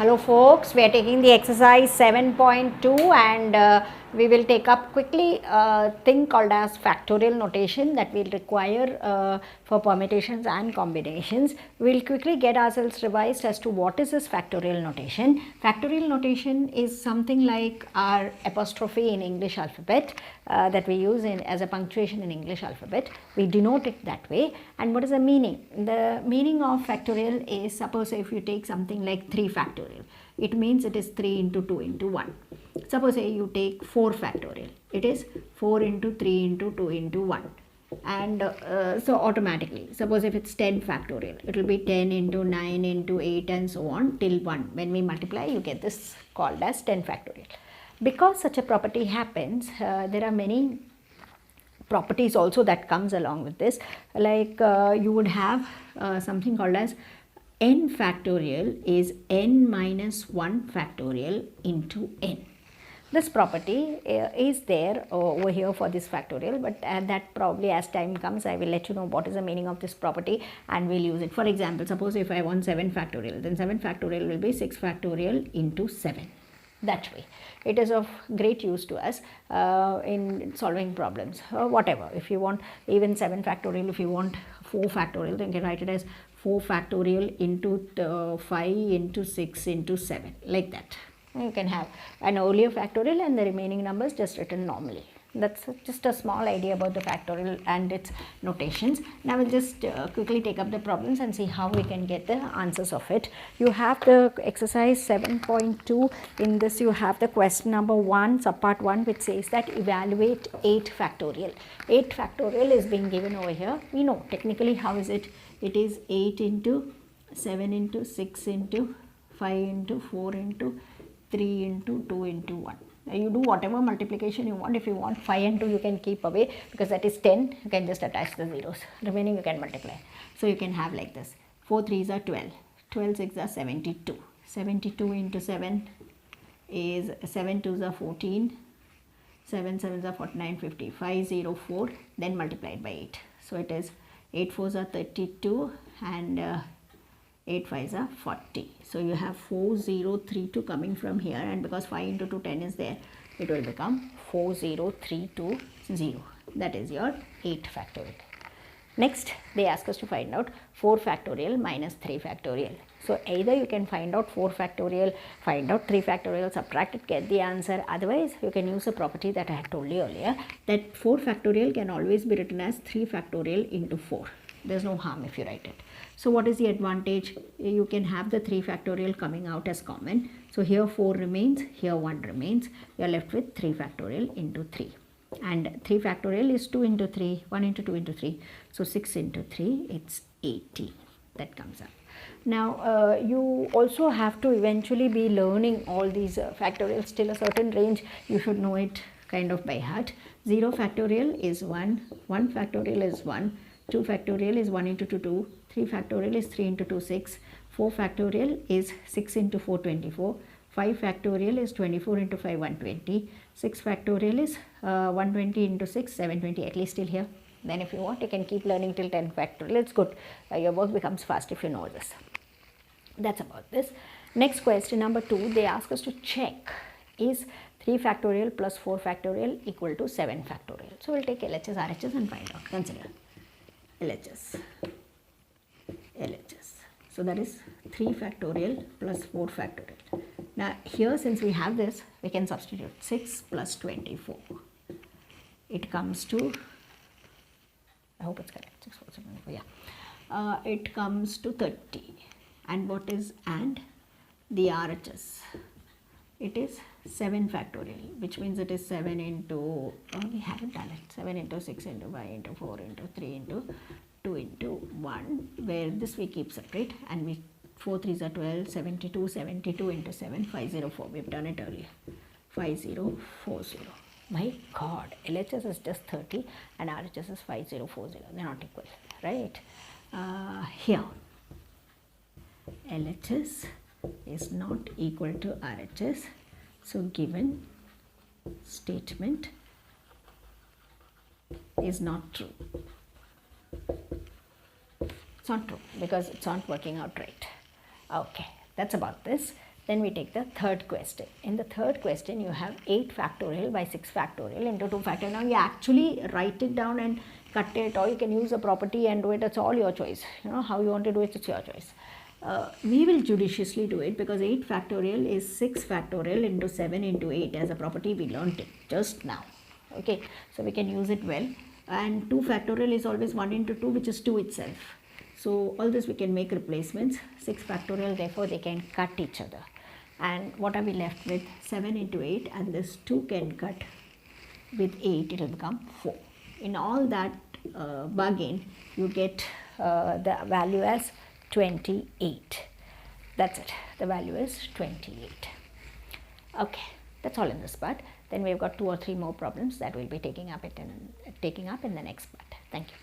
Hello folks, we are taking the exercise 7.2 and we will take up quickly a thing called as factorial notation that we will require for permutations and combinations. We will quickly get ourselves revised as to what is this factorial notation. Factorial notation is something like our apostrophe in English alphabet that we use as a punctuation in English alphabet. We denote it that way. And what is the meaning? The meaning of factorial is, suppose if you take something like 3 factorial, it means it is 3 into 2 into 1. Suppose you take 4 factorial, it is 4 into 3 into 2 into 1. And so automatically, suppose if it's 10 factorial, it will be 10 into 9 into 8 and so on till 1. When we multiply, you get this called as 10 factorial. Because such a property happens, there are many properties also that comes along with this, like you would have something called as n factorial is n minus 1 factorial into n. This property is there over here for this factorial, but that probably as time comes I will let you know what is the meaning of this property and we'll use it. For example, suppose if I want 7 factorial, then 7 factorial will be 6 factorial into 7. That way it is of great use to us in solving problems, whatever. If you want even 7 factorial, if you want 4 factorial, then you can write it as 4 factorial into 5 into 6 into 7, like that. You can have an earlier factorial and the remaining numbers just written normally. That's just a small idea about the factorial and its notations. Now we'll just quickly take up the problems and see how we can get the answers of it. You have the exercise 7.2. In this you have the question number 1, subpart 1, which says that evaluate 8 factorial. 8 factorial is being given over here. We know technically how is it. It is 8 into 7 into 6 into 5 into 4 into 3 into 2 into 1. You do whatever multiplication you want. If you want 5 and 2, you can keep away because that is 10. You can just attach the zeros. Remaining you can multiply. So you can have like this. 4 3s are 12. 12 6 are 72. 72 into 7 is 7 2s are 14. 7 7s are 49, 50. 504. Then multiplied by 8. So it is 8 4s are 32 and 8 5s are 40. So you have 4032 coming from here, and because 5 into 2 10 is there, it will become 40320. That is your 8 factorial. Next they ask us to find out 4 factorial minus 3 factorial. So either you can find out 4 factorial, find out 3 factorial, subtract it, get the answer. Otherwise you can use a property that I had told you earlier, that 4 factorial can always be written as 3 factorial into 4. There's no harm if you write it. So what is the advantage? You can have the 3 factorial coming out as common. So here 4 remains, here 1 remains. You are left with 3 factorial into 3. And 3 factorial is 2 into 3, 1 into 2 into 3. So 6 into 3, it's 18. That comes up. Now you also have to eventually be learning all these factorials till a certain range. You should know it kind of by heart. 0 factorial is 1, 1 factorial is 1, 2 factorial is 1 into 2, 2, 3 factorial is 3 into 2, 6, 4 factorial is 6 into 4, 24, 5 factorial is 24 into 5, 120, 6 factorial is 120 into 6, 720, at least till here. Then if you want, you can keep learning till 10 factorial. It's good. Your work becomes fast if you know this. That's about this. Next question number 2, they ask us to check is 3 factorial plus 4 factorial equal to 7 factorial. So we'll take LHS, RHS and find out. Consider LHS. So that is 3 factorial plus 4 factorial. Now here, since we have this, we can substitute 6 plus 24. It comes to, I hope it's correct, 6 plus 24, yeah. It comes to 30. And what is and? The RHS. It is 7 factorial, which means it is 7 into, we haven't done it, 7 into 6 into 5 into 4 into 3 into 2 into 1, where this we keep separate, and we 4 3s are 12, 72, 72 into 7, 504. We've done it earlier. 5040. My God, LHS is just 30 and RHS is 5040. They're not equal, right? Here, LHS is not equal to RHS. So given statement is not true. It's not true because it's not working out right. Okay, that's about this. Then we take the third question. In the third question, you have 8 factorial by 6 factorial into 2 factorial. Now you actually write it down and cut it, or you can use a property and do it. It's all your choice. You know how you want to do it, it's your choice. We will judiciously do it because 8 factorial is 6 factorial into 7 into 8 as a property. We learned it just now. Okay, so we can use it well. And 2 factorial is always 1 into 2, which is 2 itself. So all this we can make replacements. 6 factorial, therefore they can cut each other. And what are we left with? 7 into 8, and this 2 can cut with 8, it will become 4. In all that bargain, you get the value as 28. That's it. The value is 28. Okay, that's all in this part. Then we've got 2 or 3 more problems that we'll be taking up in the next part. Thank you.